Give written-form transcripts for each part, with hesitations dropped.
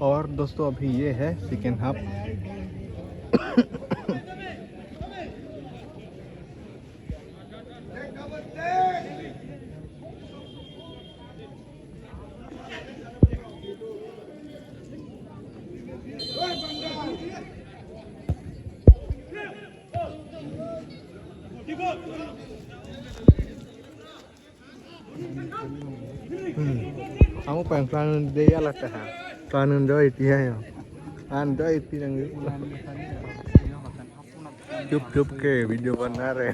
और दोस्तों अभी ये है second half. Kamu pengen dia lah teh. Pengen doi dia ya. Anda itu yang cup ke video benar ya.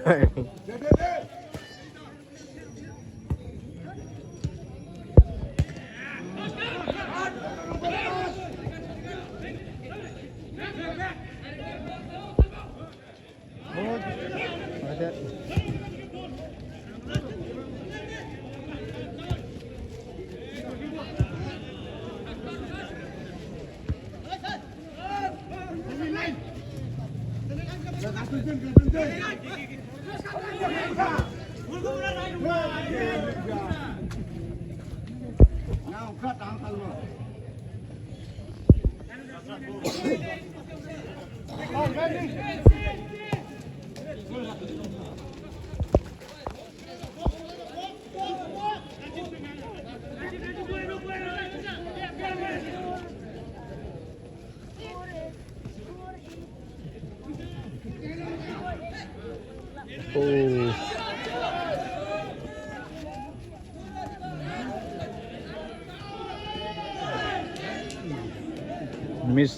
Oh. Miss.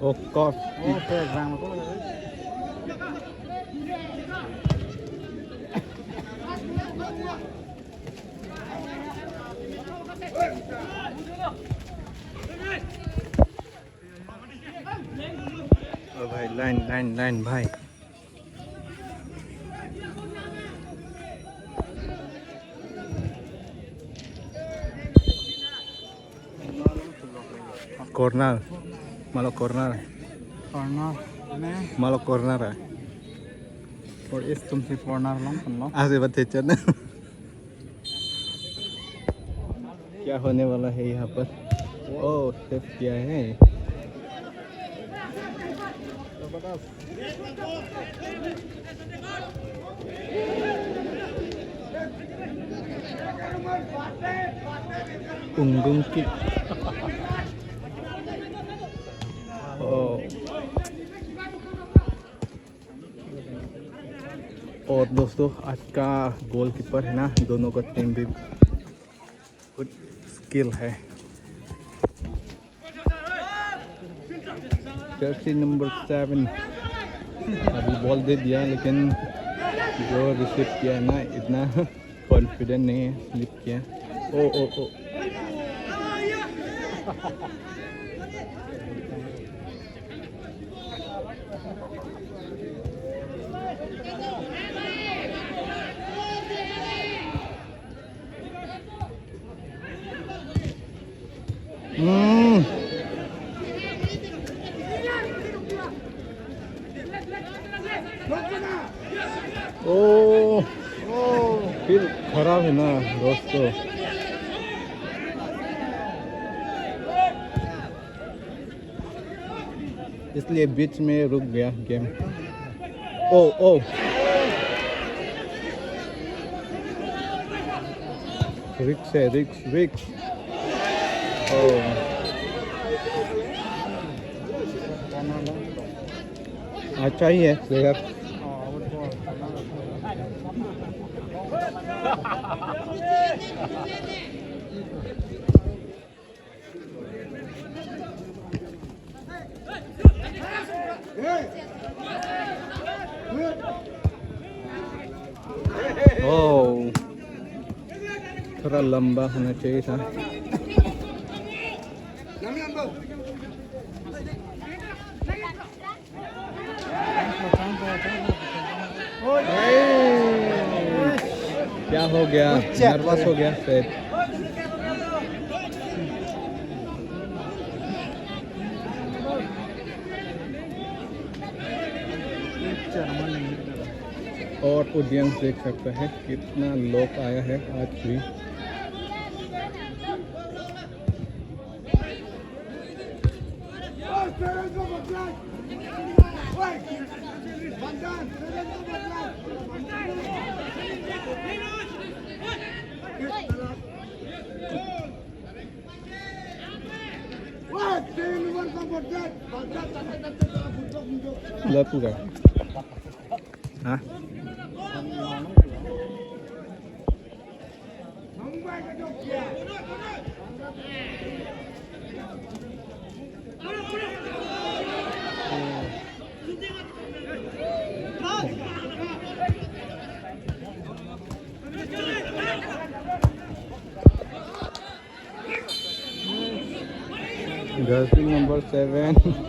Oh God. Oh भाई line भाई। Corner, malah corner है। malah corner है। और इस तुमसे कॉर्नर लो आगे बच्चे चलना। क्या होने वाला है यहाँ पर? ओह सेव किया है। unggung kick। और दोस्तों आज का गोलकीपर है ना, दोनों का टीम भी गुड स्किल है। जर्सी नंबर 7 अभी बॉल दे दिया, लेकिन जो रिसीव किया है ना इतना कॉन्फिडेंट नहीं है, स्लिप किया। ओ ओ ओ ओ फिर खराब है ना दोस्तों। इसलिए बीच में रुक गया गेम। ओ ओ रिक्स है, रिक्स। अच्छा ही है प्लेयर। ओह थोड़ा लंबा होना चाहिए था। क्या हो गया? नर्वस हो गया शायद। और ऑडियंस देख सकता है कितना लोग आया है आज भी। पूरा हाँ जर्सी नंबर 7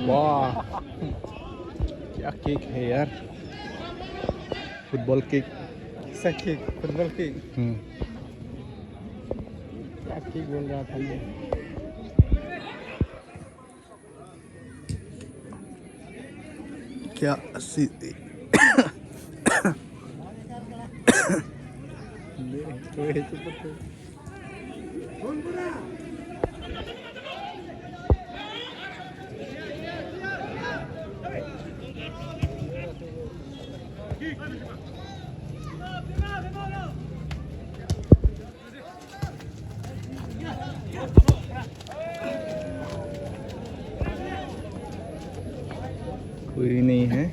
वाह क्या किक है यार, फुटबॉल किक। ऐसा किक, फुटबॉल किक। क्या किक बोल रहा था ये। क्या 80 कोई नहीं है।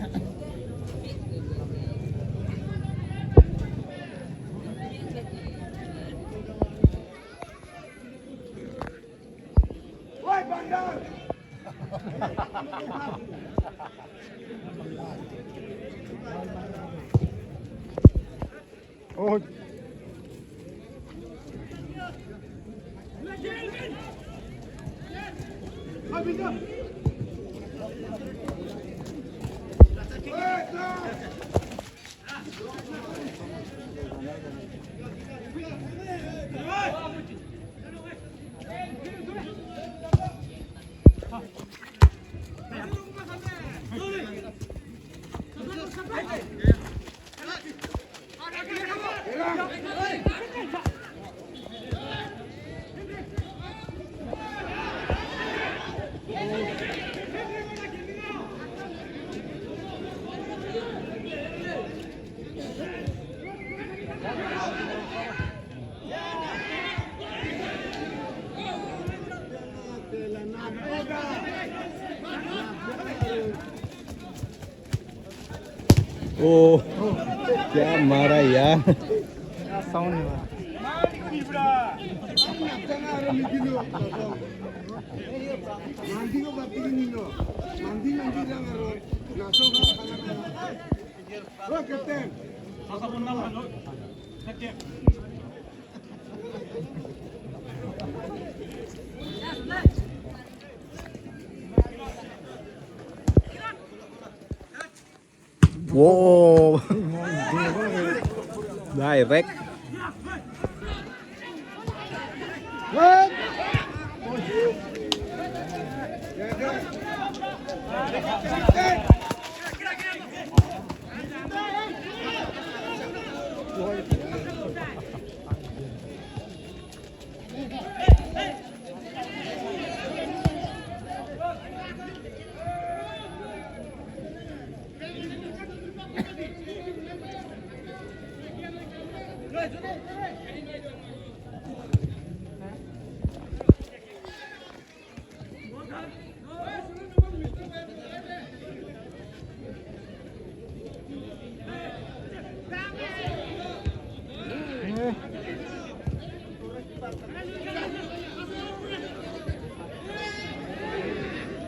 ओह ओ क्या मारा यार। साउंड है। Wow, direct.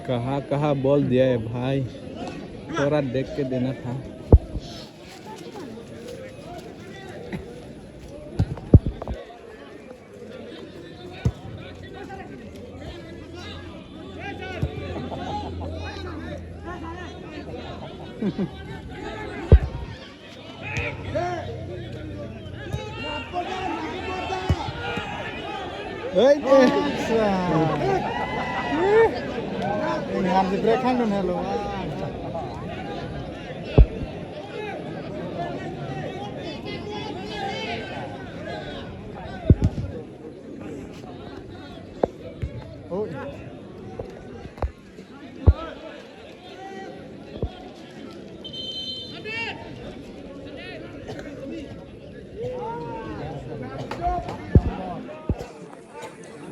कहाँ कहाँ बॉल दिया है भाई, थोड़ा देख के देना था। ngambil break kan dun hello. Oh.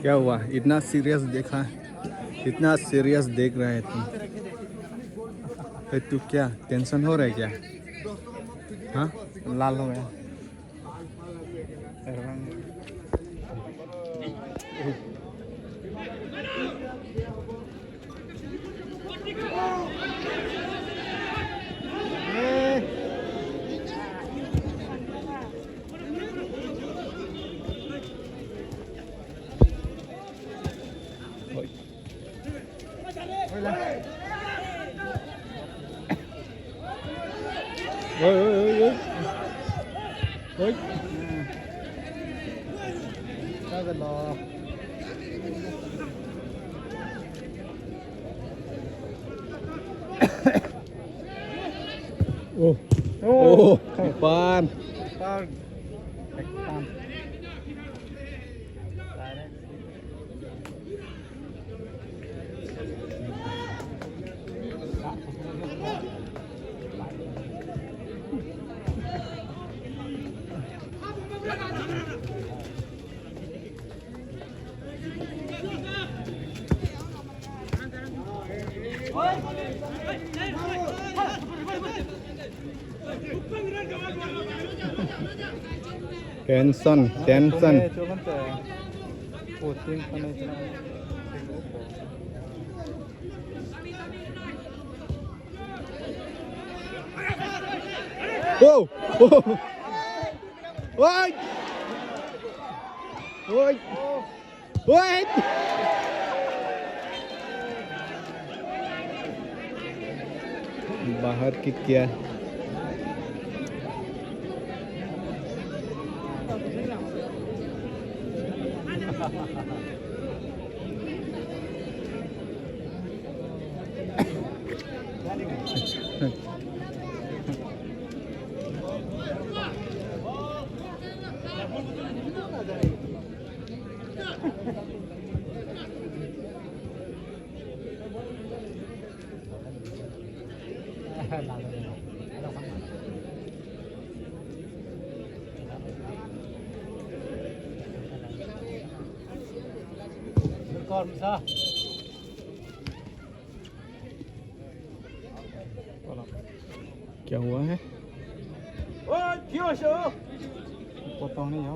क्या हुआ, इतना सीरियस देखा, इतना सीरियस देख रहा है तुम? तू क्या टेंशन हो रहा है क्या? हाँ, लाल हो गया। Ôi. Sao gần đó. Oh. Oh, depan. Depan. Tension, tension. Wow, wow. Ôi. Ôi. Ôi. बाहर किक किया। क्या हुआ है? Potong nih ya.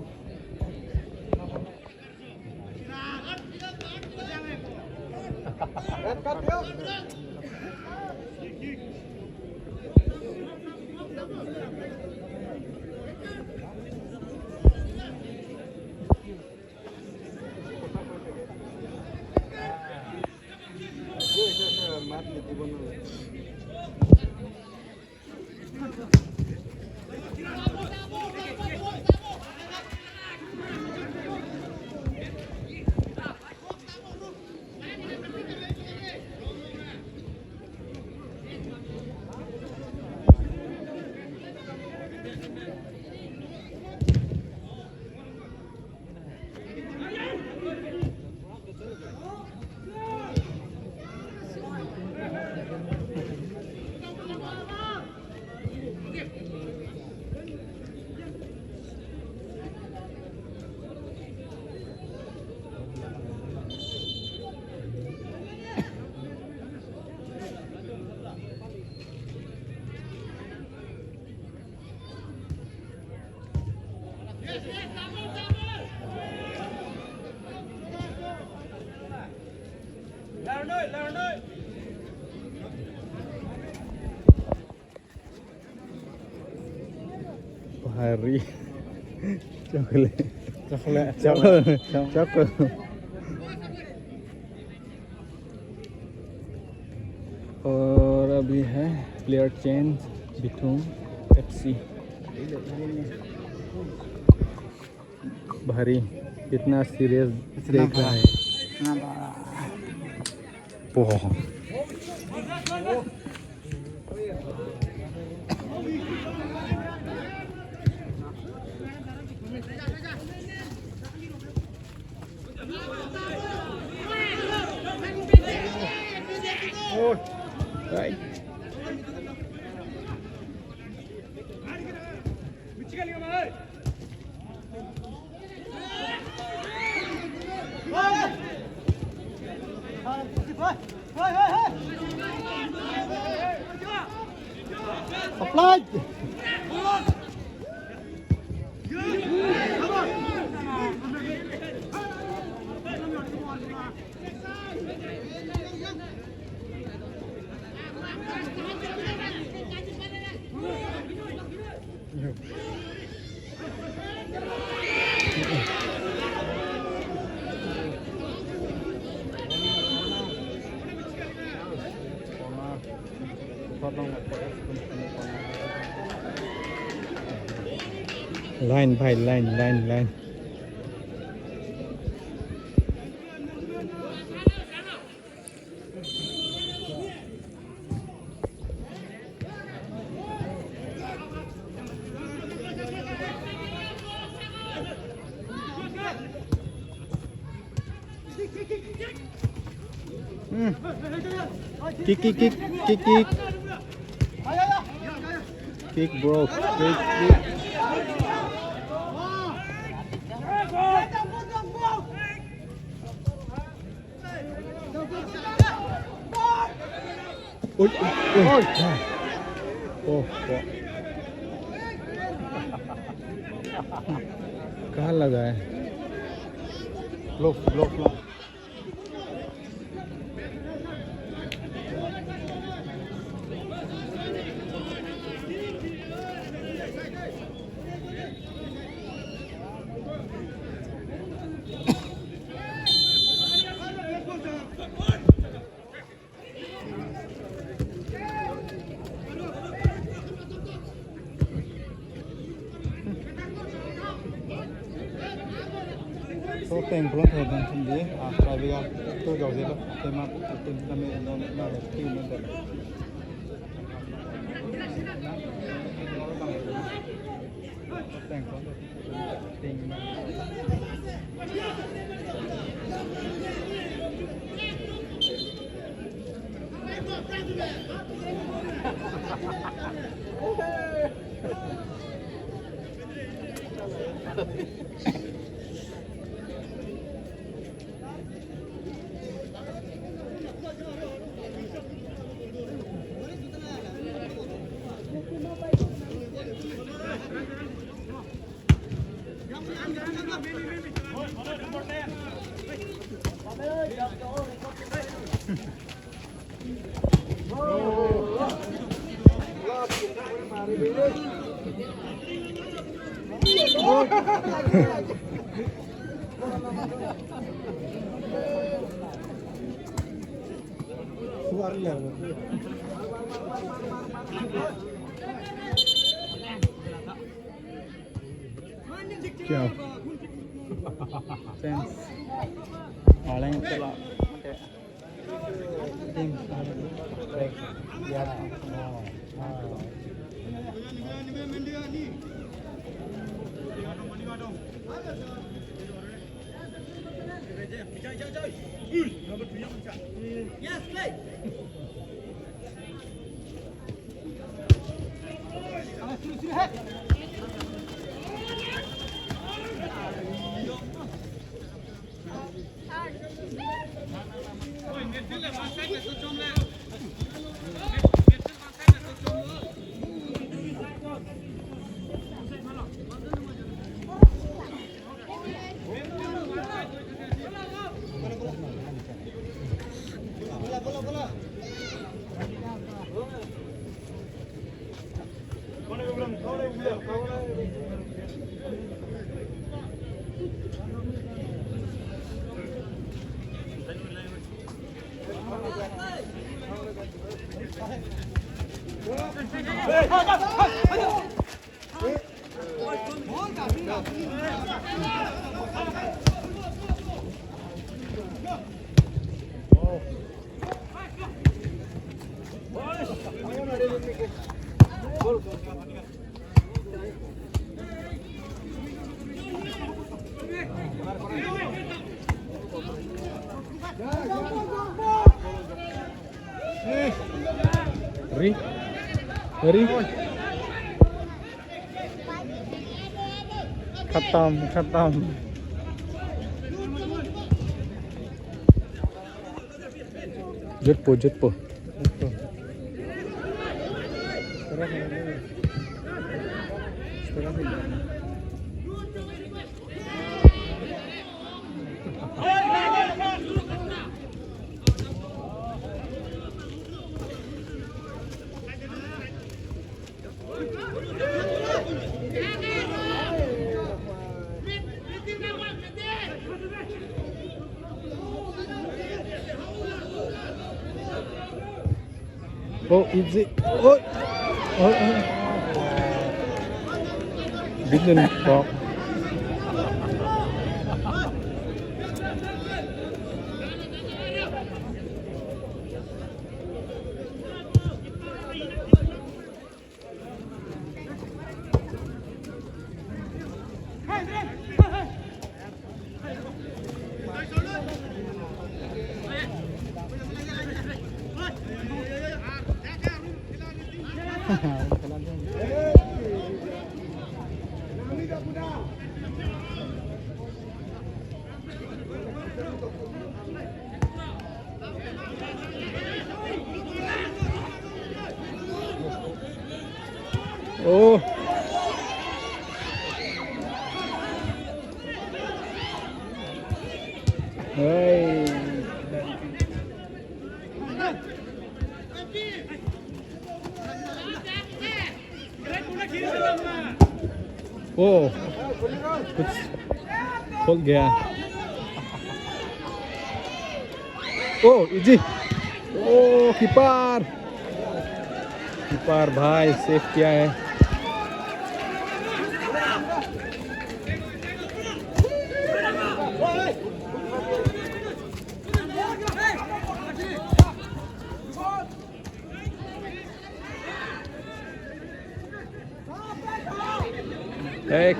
Red card yuk. Hari chocolate chocolate chocolate और अभी है प्लेयर चेंज बिटून FC भारी कितना सीरियस देख रहा है ओह right applied line भाई line kick bro kick ôi ôi ôi कहाँ लगा है block số tiền của thầy đang xin gì tại vì tôi giàu gì đâu thì mà tiền là mình nó là khi mình được tiền có được tiền क्या Thanks. Orang yang telah tim baik ya. Yes, play. Bola. Hurry. Hurry. खत्म Jutpo. Oh, easy. Oh. Didn't talk. Oh. Hey. Oh. कुछ खोल गया. Oh, easy. Oh, keeper भाई safe किया है.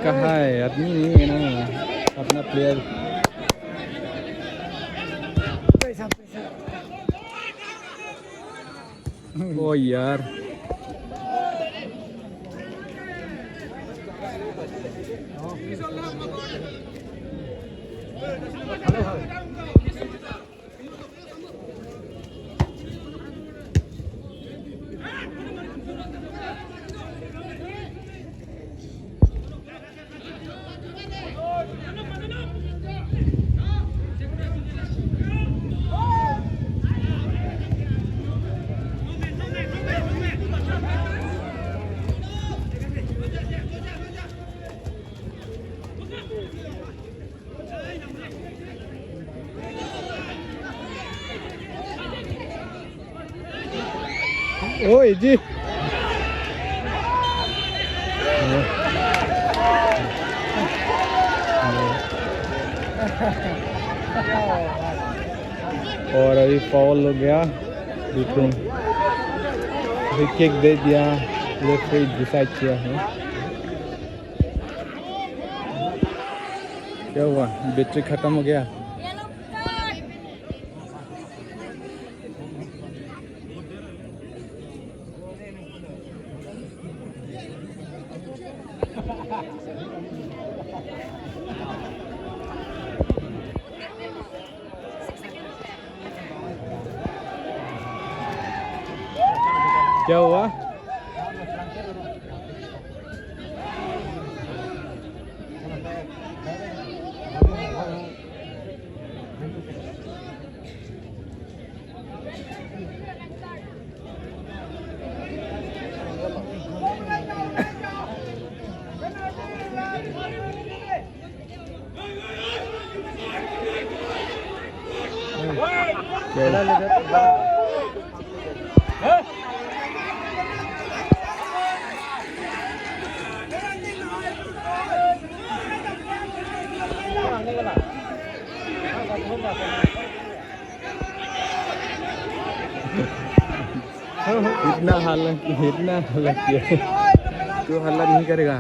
कहाँ है आदमी नहीं है ना अपना प्लेयर. ओ यार ओए जी और अभी फाउल हो गया. देखो किक दे दिया. रेफरी डिसाइड किया है. क्या हुआ बैटरी खत्म हो गया. क्या हुआ. इतना हल्ला किया तो हल्ला नहीं करेगा।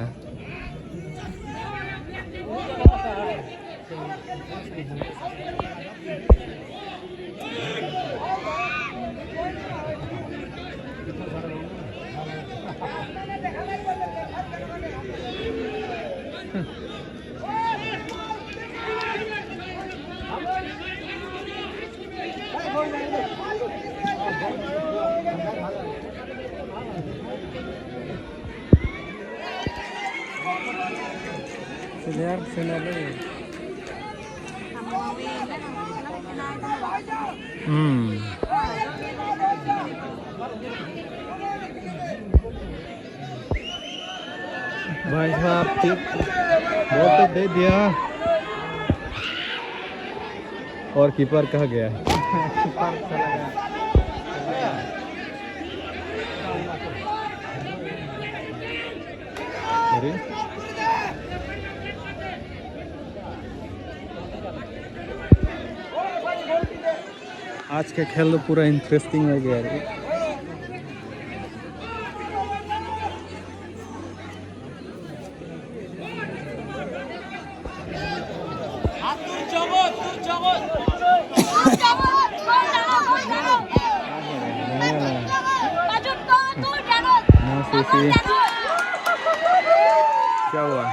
यार भाई साहब ठीक बहुत तो दे दिया और कीपर कहाँ गया? कीपर चला गया। अरे आज का खेल तो पूरा इंटरेस्टिंग हो गया रे। क्या हुआ?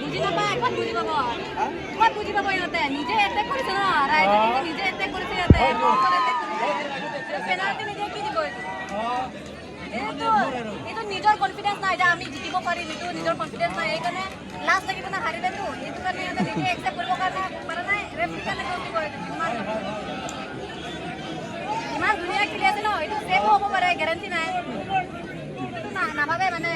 বুজি নাপায় ক'ত বুজি পাব ক'ত বুজি পাব ইহঁতে নিজে এটেক কৰিছে ন ৰাইজে নিজে এটেক কৰিছে ইহঁতে পেনাল্টি নিদিয়ে কি দিব এইটো নিজৰ কনফিডেন্স নাই যে আমি জিকিব পাৰিম এইটো নিজৰ কনফিডেন্স নাই এইকাৰণে লাষ্ট লাগি পেলাই হাৰিলেতো এইটো কাৰণে ইহঁতে নিজে একচেপ্ট কৰিব কাৰণে পৰা নাই ৰেফ্ৰি কাৰণে গলটি কৰে ইমান ধুনীয়া খেলি আছে ন এইটো ছেভো হ'ব পাৰে গেৰাণ্টি নাই এইটো নাভাবে মানে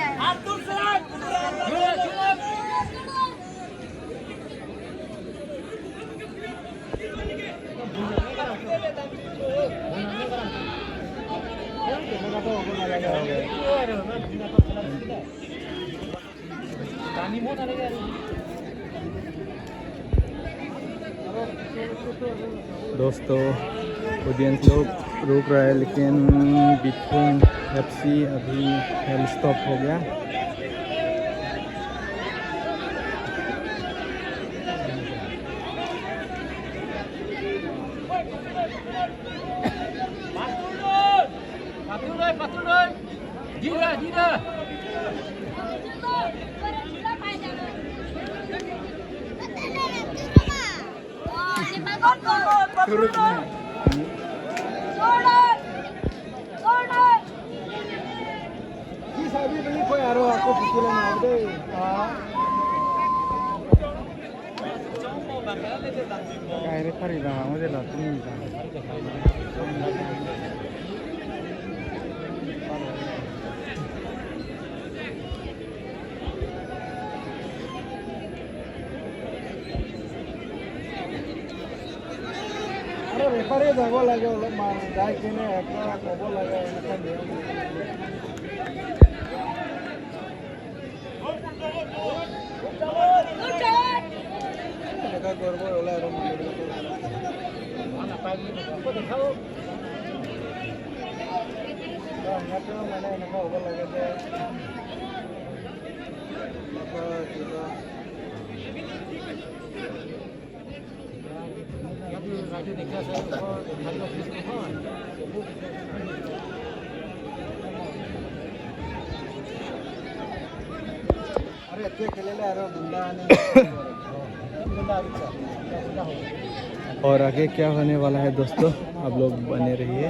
दोस्तों ऑडियंस लोग रुक रहा है लेकिन बिथुन एफसी अभी खेल स्टॉप हो गया। Kayak hari dah, macam lah tu ni dah. Ada repari jago lagi oleh mana? Dah kini ekor kobo lagi macam dia. Mereka korban oleh orang mereka. Mana pagi ni? Apa dah tahu? Dah ngatur mana nak kobo lagi dia. Apa kita? Nanti dekat saya hari office tu kan. अरे अच्छे खेले ले अरे बंदा ने और आगे क्या होने वाला है दोस्तों आप लोग बने रहिए।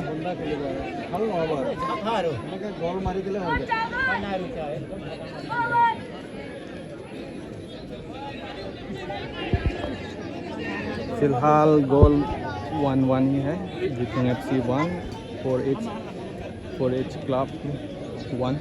गोल मारी दिले हो गया फिलहाल गोल 1-1 ही है। जीतेंग FC 1 4H क्लब 1।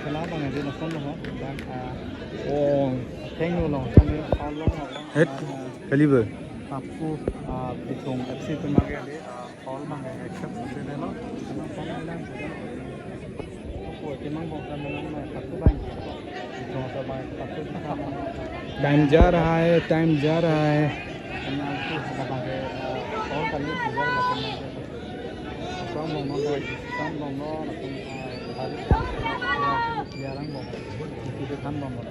खेला बांगे दिन नसन दङ dan थेंगु लं सामने फाउल लं हेड कलिबो आपको बिथों FC पे मागे दे फाउल बांगे एक्सेप्ट से दे लो फाउल मिलान को टीमंग बोलता मैं पत्तू बांग बिथों सब बांग पत्तू टाइम जा रहा है, टाइम जा रहा है। मैं आपको बांगे फाउल करने की जरूरत है काम लो नो काम लो no jarang mau itu kan mau mana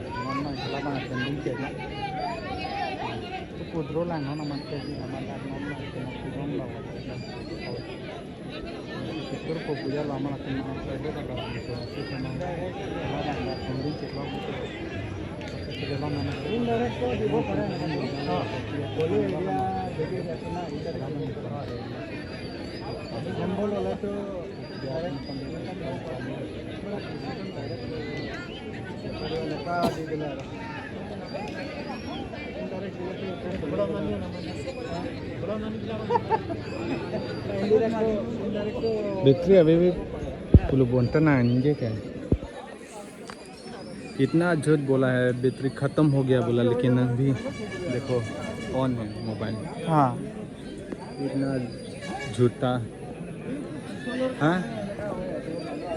kalau mana pending jadi itu kudro lah mana macam ni nama dan nama itu kudro lah itu populer lama lah kena ada pada itu kena ada pending ceklah itu dalam nama ini itu di bawah ada boleh dia jadi kena itu dalam jambol lah tu jarang pending battery अभी भी पुल बोलता ना नहीं क्या इतना झूठ बोला है, बैटरी ख़त्म हो गया बोला, लेकिन अभी देखो ऑन है मोबाइल। हाँ इतना झूठा। हाँ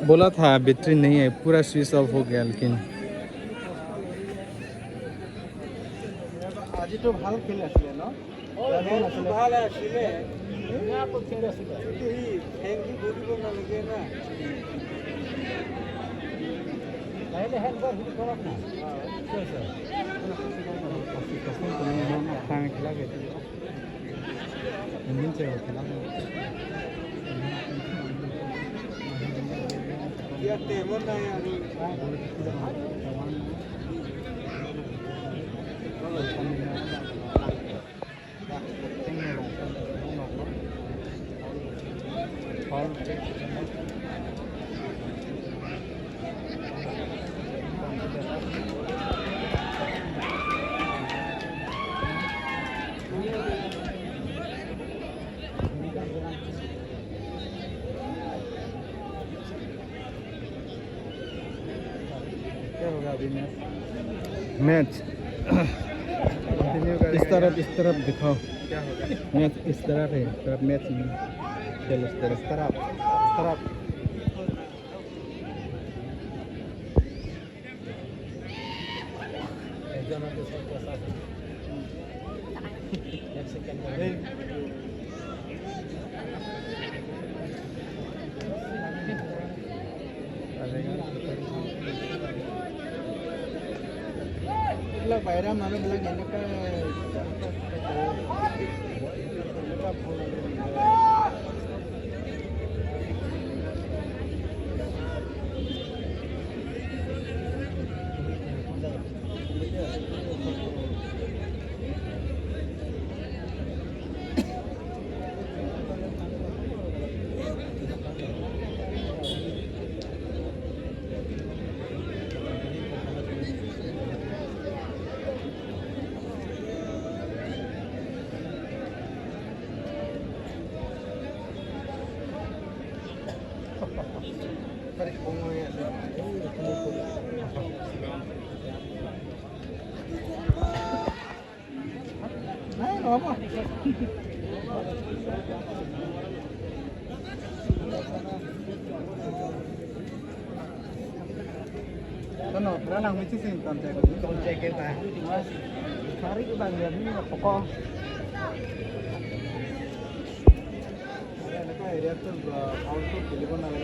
बोला था बैटरी नहीं है, पूरा स्विच ऑफ हो गया, लेकिन आज तो भालो खेल आছিলে न ভাল आছিলে ना को खेल आছিলে हेंगी बुझिबो ना लगे ना लाइले हेंग पर हिट करत ना कैसे कसम तो ना टाइम खेला गए इंजन से खेला या तेमन ना यार मैच इस तरफ दिखाओ। क्या होगा मैच इस तरफ है, तरफ मैच नहीं खेल इस तरफ। bayram mana bilang ini kan Kono, berang mesti sing kontek kita. Cari ke bagian ini pokok. Ada kan area tu auto telepon ada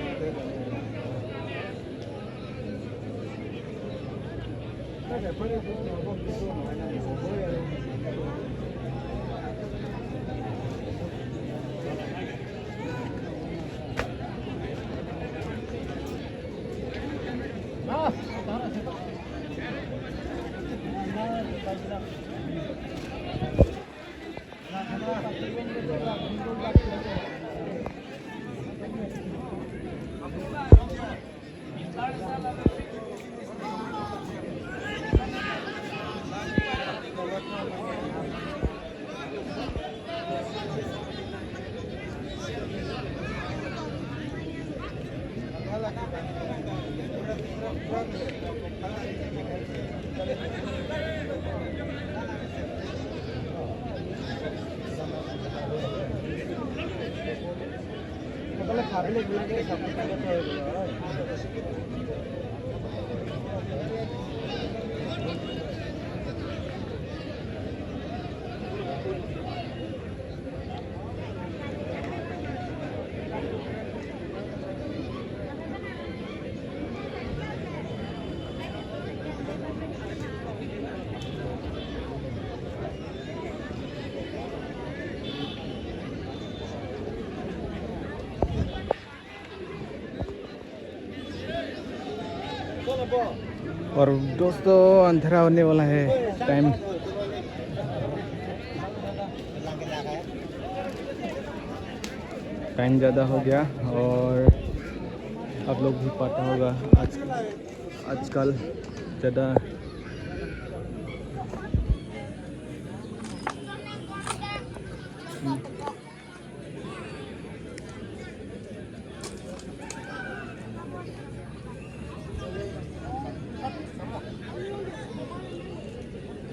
और दोस्तों अंधेरा होने वाला है, टाइम ज़्यादा हो गया। और आप लोग भी पता होगा आजकल ज़्यादा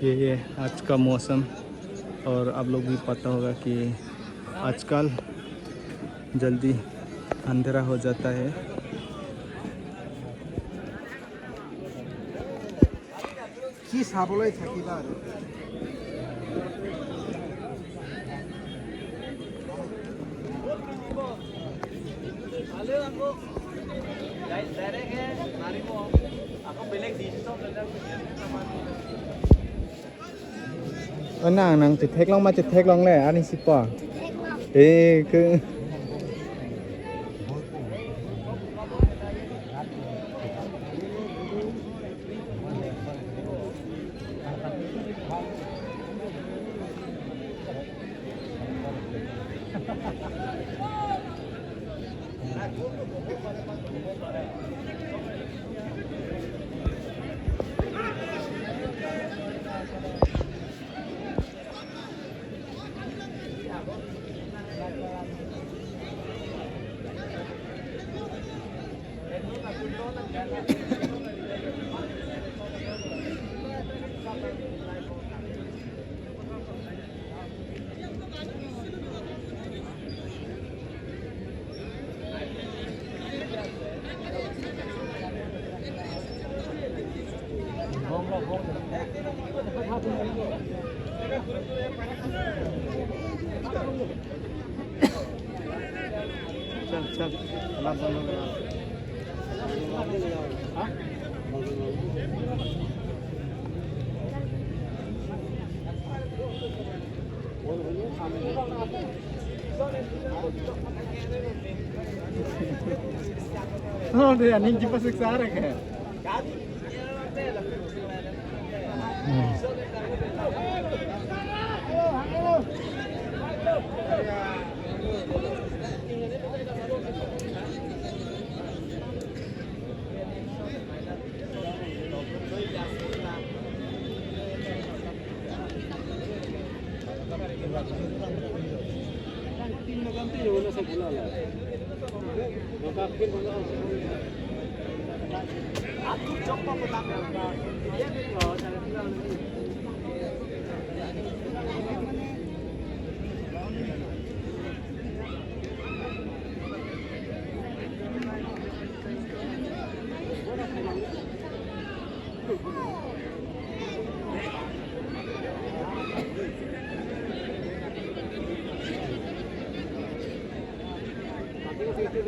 ये आज का मौसम। और आप लोग भी पता होगा कि आजकल जल्दी अंधेरा हो जाता है। কি চাবলৈ থাকিবা আৰু nang chỉ thét long mà chỉ thét long này anh đi ship à? Ê cứ चल चल अल्लाह Oh, dia nih jumpa seksara kan?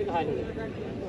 दिखाई नहीं